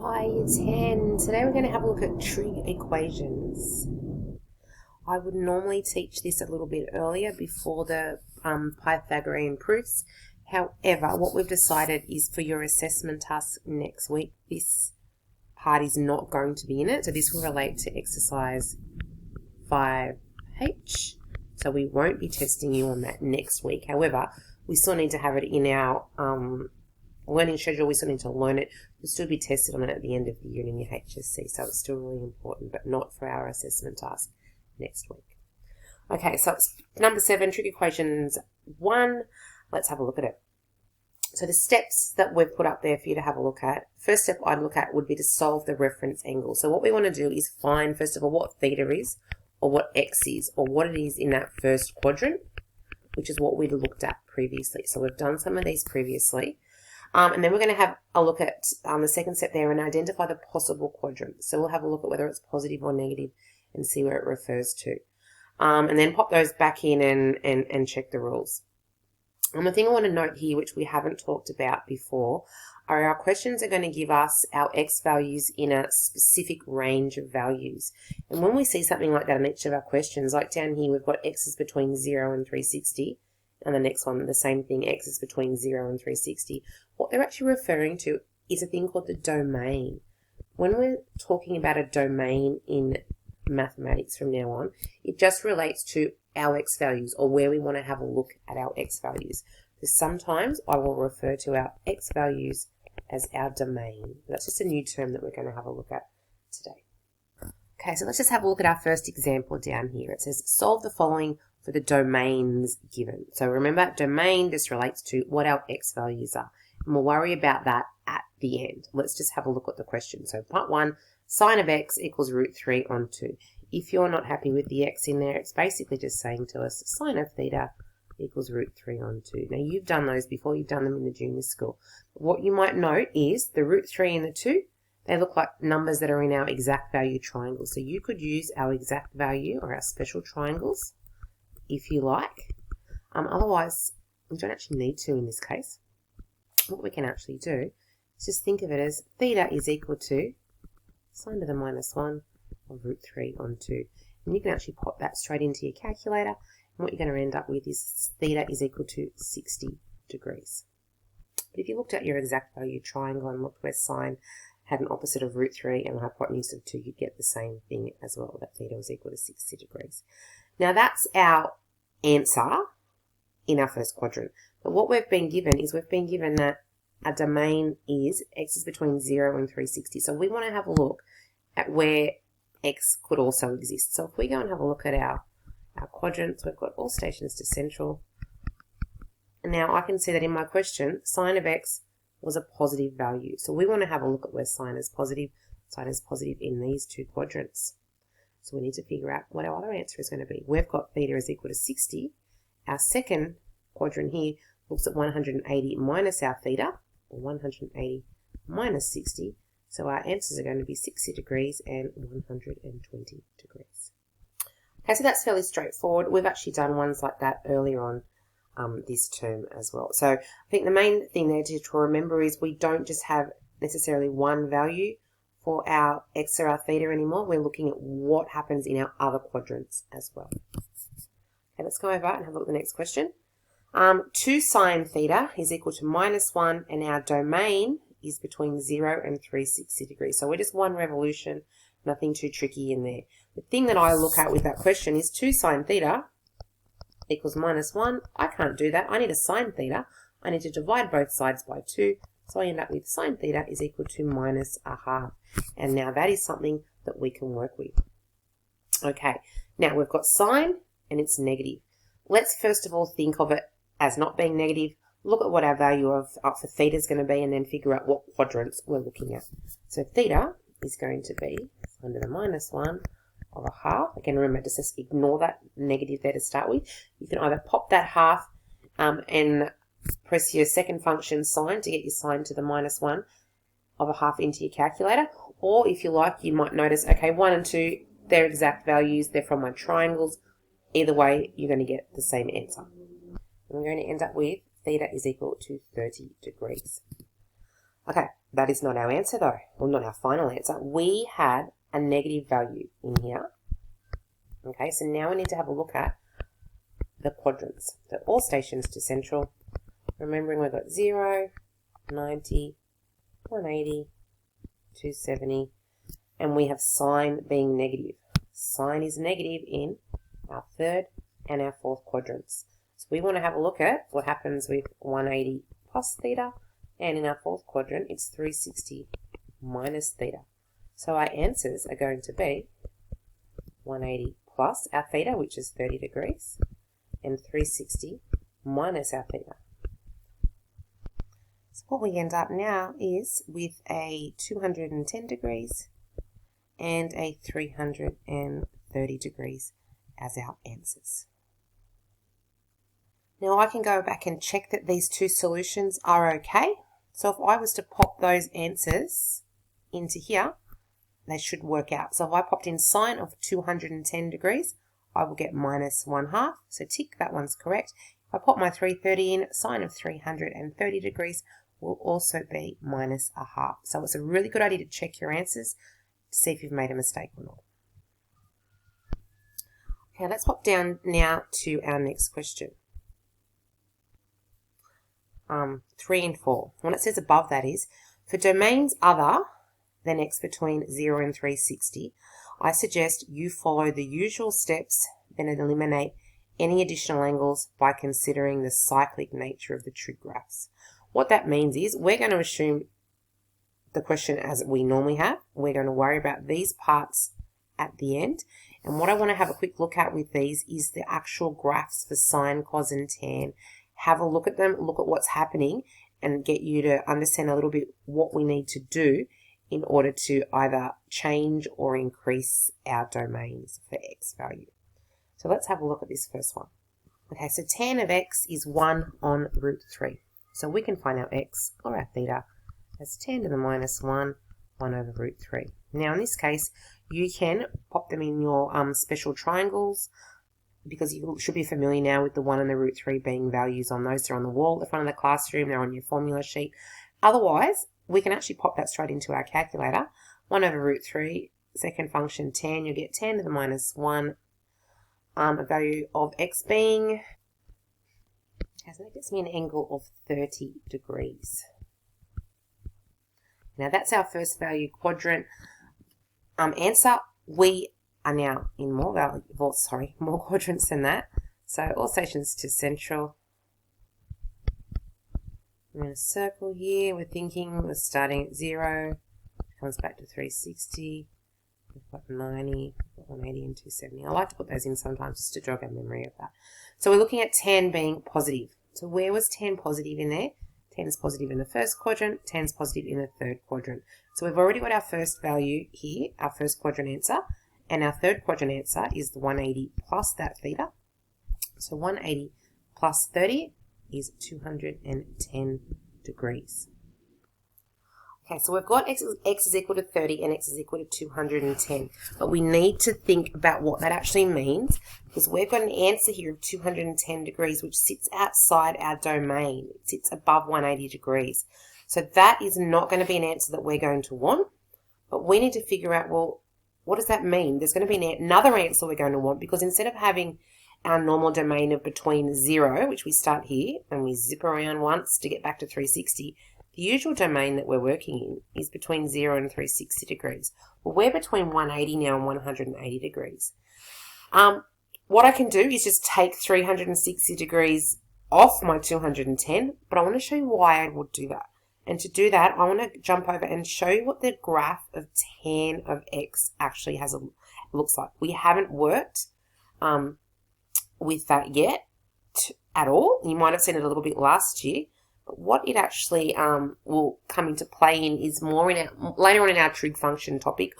Hi, it's Hen. Today we're going to have a look at trig equations. I would normally teach this a little bit earlier before the Pythagorean proofs. However, what we've decided is for your assessment task next week, this part is not going to be in it. So this will relate to exercise 5H. So we won't be testing you on that next week. However, we still need to have it in our learning schedule. We still need to learn it. We'll still be tested on it at the end of the year in your HSC. So it's still really important, but not for our assessment task next week. Okay, so it's number 7, trig equations 1. Let's have a look at it. So the steps that we've put up there for you to have a look at, first step I'd look at would be to solve the reference angle. So what we want to do is find, first of all, what theta is, or what x is, or what it is in that first quadrant, which is what we'd looked at previously. So we've done some of these previously. And then we're going to have a look at the second step there and identify the possible quadrants. So we'll have a look at whether it's positive or negative and see where it refers to. And then pop those back in and check the rules. And the thing I want to note here, which we haven't talked about before, are our questions are going to give us our x values in a specific range of values. And when we see something like that in each of our questions, like down here, we've got x is between 0 and 360. And the next one, the same thing, x is between 0 and 360. What they're actually referring to is a thing called the domain. When we're talking about a domain in mathematics from now on, it just relates to our x values, or where we want to have a look at our x values. So sometimes I will refer to our x values as our domain. That's just a new term that we're going to have a look at today. Okay, so let's just have a look at our first example down here. It says, solve the following for the domains given. So remember, domain just relates to what our x values are. And we'll worry about that at the end. Let's just have a look at the question. So part 1, sine of x equals root 3 on 2. If you're not happy with the x in there, it's basically just saying to us, sine of theta equals root 3 on 2. Now, you've done those before. You've done them in the junior school. What you might note is the root 3 and the 2, they look like numbers that are in our exact value triangle. So you could use our exact value or our special triangles if you like. Otherwise, we don't actually need to in this case. What we can actually do is just think of it as theta is equal to sine to the minus 1 of root 3 on 2. And you can actually pop that straight into your calculator. And what you're going to end up with is theta is equal to 60 degrees. But if you looked at your exact value triangle and looked where sine had an opposite of root 3 and a hypotenuse of 2, you'd get the same thing as well, that theta was equal to 60 degrees. Now that's our answer in our first quadrant. But what we've been given is we've been given that our domain is x is between 0 and 360. So we want to have a look at where x could also exist. So if we go and have a look at our quadrants, we've got all stations to central. And now I can see that in my question, sine of x was a positive value. So we want to have a look at where sine is positive. Sine is positive in these two quadrants. So we need to figure out what our other answer is going to be. We've got theta is equal to 60. Our second quadrant here looks at 180 minus our theta, or 180 minus 60. So our answers are going to be 60 degrees and 120 degrees. Okay, so that's fairly straightforward. We've actually done ones like that earlier on this term as well. So I think the main thing there to remember is we don't just have necessarily one value for our x or our theta anymore. We're looking at what happens in our other quadrants as well. Okay, let's go over and have a look at the next question. 2 sine theta is equal to minus 1, and our domain is between 0 and 360 degrees. So we're just one revolution, nothing too tricky in there. The thing that I look at with that question is 2 sine theta equals minus 1. I can't do that. I need a sine theta. I need to divide both sides by 2. So I end up with sine theta is equal to minus a half. And now that is something that we can work with. Okay, now we've got sine and it's negative. Let's first of all think of it as not being negative. Look at what our value for theta is going to be and then figure out what quadrants we're looking at. So theta is going to be sine to the minus 1 of a half. Again, remember, just ignore that negative there to start with. You can either pop that half and press your second function sine to get your sine to the minus 1 of a half into your calculator. Or if you like, you might notice, okay, 1 and 2, they're exact values. They're from my triangles. Either way, you're going to get the same answer. And we're going to end up with theta is equal to 30 degrees. Okay, that is not our answer though, or not our final answer. We had a negative value in here. Okay, so now we need to have a look at the quadrants. So all stations to central. Remembering we've got 0, 90, 180, 270, and we have sine being negative. Sine is negative in our third and our fourth quadrants. So we want to have a look at what happens with 180 plus theta, and in our fourth quadrant it's 360 minus theta. So our answers are going to be 180 plus our theta, which is 30 degrees, and 360 minus our theta. So what we end up now is with a 210 degrees and a 330 degrees as our answers. Now I can go back and check that these two solutions are okay. So if I was to pop those answers into here, they should work out. So if I popped in sine of 210 degrees, I will get minus 1/2. So tick, that one's correct. If I pop my 330 in, sine of 330 degrees will also be minus 1/2. So it's a really good idea to check your answers to see if you've made a mistake or not. Okay, let's pop down now to our next question. 3 and 4. What it says above that is, for domains other than x between 0 and 360, I suggest you follow the usual steps, then eliminate any additional angles by considering the cyclic nature of the trig graphs. What that means is we're going to assume the question as we normally have. We're going to worry about these parts at the end. And what I want to have a quick look at with these is the actual graphs for sine, cos, and tan. Have a look at them, look at what's happening, and get you to understand a little bit what we need to do in order to either change or increase our domains for x value. So let's have a look at this first one. Okay, so tan of x is 1 on root 3. So we can find our x or our theta as 10 to the minus 1, 1 over root 3. Now in this case, you can pop them in your special triangles, because you should be familiar now with the 1 and the root 3 being values on those. They're on the wall at the front of the classroom, they're on your formula sheet. Otherwise, we can actually pop that straight into our calculator. 1 over root 3, second function tan, you'll get 10 to the minus 1, a value of x being, so that gets me an angle of 30 degrees. Now that's our first value quadrant answer. We are now in more quadrants than that. So all stations to central. I'm in a circle here. We're thinking we're starting at 0, comes back to 360. We've got 90, 180, and 270. I like to put those in sometimes just to jog our memory of that. So we're looking at tan being positive. So where was tan positive in there? Tan is positive in the first quadrant, tan is positive in the third quadrant. So we've already got our first value here, our first quadrant answer, and our third quadrant answer is the 180 plus that theta. So 180 plus 30 is 210 degrees. Okay, so we've got x is equal to 30 and x is equal to 210. But we need to think about what that actually means, because we've got an answer here of 210 degrees, which sits outside our domain. It sits above 180 degrees. So that is not going to be an answer that we're going to want. But we need to figure out, well, what does that mean? There's going to be another answer we're going to want, because instead of having our normal domain of between 0, which we start here, and we zip around once to get back to 360, the usual domain that we're working in is between 0 and 360 degrees. Well, we're between 180 now and 180 degrees. What I can do is just take 360 degrees off my 210, but I want to show you why I would do that. And to do that, I want to jump over and show you what the graph of tan of x actually looks like. We haven't worked with that yet at all. You might have seen it a little bit last year. But what it actually will come into play in is more in later on in our trig function topic.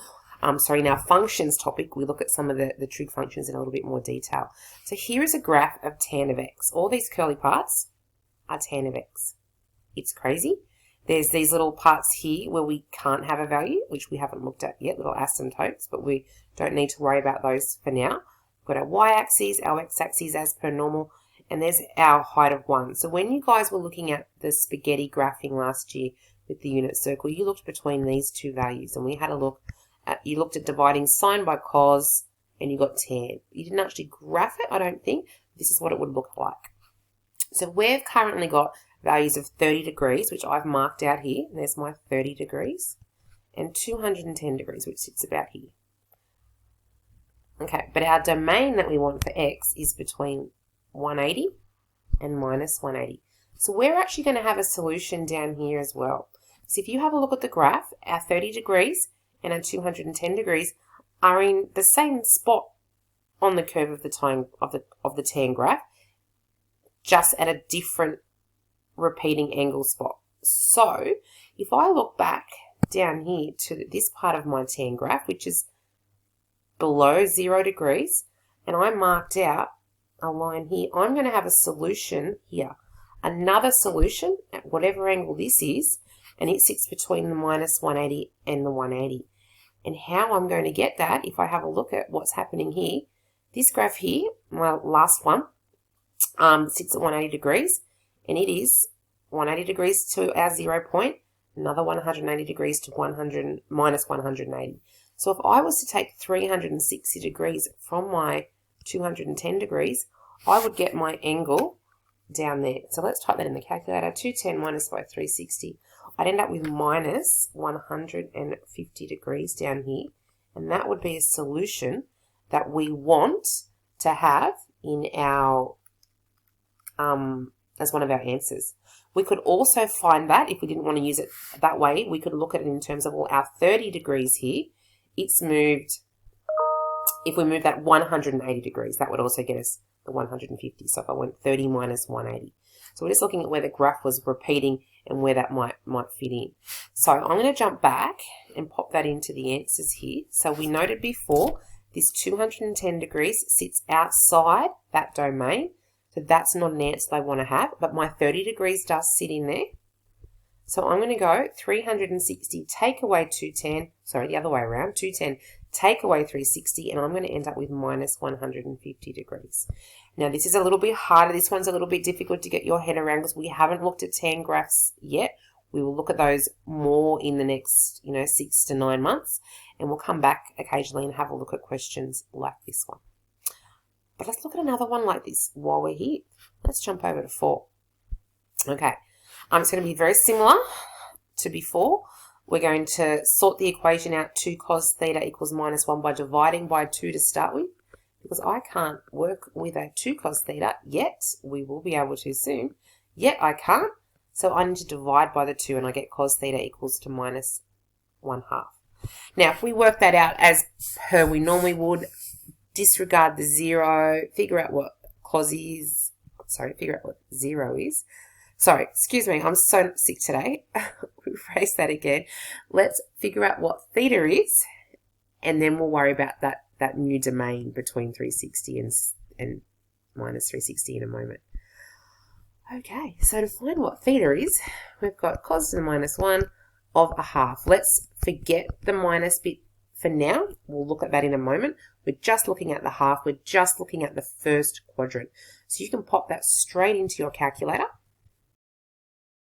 In our functions topic, we look at some of the trig functions in a little bit more detail. So here is a graph of tan of x. All these curly parts are tan of x. It's crazy. There's these little parts here where we can't have a value, which we haven't looked at yet, little asymptotes, but we don't need to worry about those for now. We've got our y-axis, our x-axis as per normal, and there's our height of 1. So when you guys were looking at the spaghetti graphing last year, with the unit circle, you looked between these two values, and we had a look at, you looked at dividing sine by cos, and you got tan. You didn't actually graph it, I don't think. This is what it would look like. So we've currently got values of 30 degrees, which I've marked out here. There's my 30 degrees, and 210 degrees, which sits about here. Okay, but our domain that we want for x is between 180 and minus 180. So we're actually going to have a solution down here as well. So if you have a look at the graph, our 30 degrees and our 210 degrees are in the same spot on the curve of the time of the tan graph, just at a different repeating angle spot. So if I look back down here to this part of my tan graph, which is below 0 degrees, and I marked out a line here, I'm going to have a solution here, another solution at whatever angle this is, and it sits between the minus 180 and the 180. And how I'm going to get that, if I have a look at what's happening here, this graph here, my last one, sits at 180 degrees, and it is 180 degrees to our 0 point, another 180 degrees to minus 180. So if I was to take 360 degrees from my 210 degrees, I would get my angle down there. So let's type that in the calculator. 210 minus by 360. I'd end up with minus 150 degrees down here. And that would be a solution that we want to have in our, as one of our answers. We could also find that, if we didn't want to use it that way, we could look at it in terms of, well, our 30 degrees here, it's moved, if we move that 180 degrees, that would also get us the 150. So if I went 30 minus 180. So we're just looking at where the graph was repeating and where that might fit in. So I'm going to jump back and pop that into the answers here. So we noted before, this 210 degrees sits outside that domain. So that's not an answer they want to have, but my 30 degrees does sit in there. So I'm going to go 360 take away 210, sorry, the other way around, 210 take away 360, and I'm going to end up with minus 150 degrees. Now this is a little bit harder, this one's a little bit difficult to get your head around because we haven't looked at tan graphs yet. We will look at those more in the next, 6 to 9 months, and we'll come back occasionally and have a look at questions like this one. But let's look at another one like this while we're here. Let's jump over to 4. Okay. It's going to be very similar to before. We're going to sort the equation out 2 cos theta equals minus 1 by dividing by 2 to start with. Because I can't work with a 2 cos theta yet. We will be able to soon. Yet I can't. So I need to divide by the 2 and I get cos theta equals to minus 1/2. Now if we work that out as per we normally would, disregard the 0, figure out what cos is, figure out what 0 is. Sorry, excuse me, I'm so sick today. Rephrase that again. Let's figure out what theta is, and then we'll worry about that new domain between 360 and minus 360 in a moment. Okay, so to find what theta is, we've got cos to the minus 1 of 1/2. Let's forget the minus bit for now. We'll look at that in a moment. We're just looking at the half. We're just looking at the first quadrant. So you can pop that straight into your calculator.